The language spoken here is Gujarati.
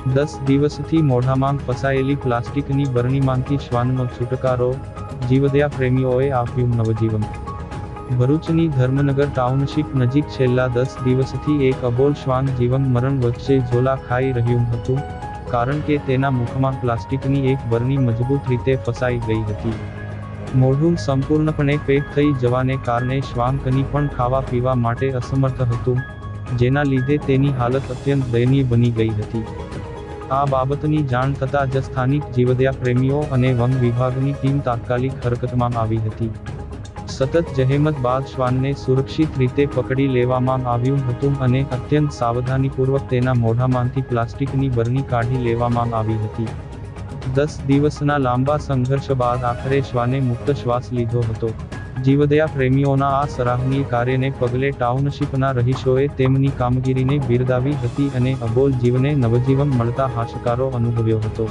10 દિવસથી મોઢામાં ફસાયેલી પ્લાસ્ટિકની બરણીમાંથી શ્વાનનો છુટકારો, જીવદયા પ્રેમીઓએ આપ્યું નવજીવન। ભરૂચની ધર્મનગર ટાઉનશીપ નજીક છેલ્લા 10 દિવસથી એક અબોલ શ્વાન જીવન મરણ વચ્ચે ઝોલા ખાઈ રહ્યું હતું, કારણ કે તેના મુખમાં પ્લાસ્ટિકની એક બરણી મજબૂત રીતે ફસાઈ ગઈ હતી। મોઢું સંપૂર્ણપણે પેક થઈ જવાને કારણે શ્વાન કંઈ પણ ખાવા પીવા માટે અસમર્થ હતું, જેના લીધે તેની હાલત અત્યંત દયનીય બની ગઈ હતી। આ બાબતની જાણ થતાં જ સ્થાનિક જીવદયા પ્રેમીઓ અને વન વિભાગની ટીમ તાત્કાલિક હરકતમાં આવી હતી। સતત જહેમત બાદ શ્વાનને સુરક્ષિત રીતે પકડી લેવામાં આવ્યું હતું અને અત્યંત સાવધાનીપૂર્વક તેના મોઢામાંથી પ્લાસ્ટિકની બરણી કાઢી લેવામાં આવી હતી। 10 દિવસના લાંબા સંઘર્ષ બાદ આખરે શ્વાને મુક્ત શ્વાસ લીધો હતો। જીવદયા પ્રેમીઓના આ સરાહનીય કાર્યને પગલે ટાઉનશીપના રહીશોએ તેમની કામગીરીને બિરદાવી હતી અને અબોલ જીવને નવજીવન મળતા હાશકારો અનુભવ્યો હતો।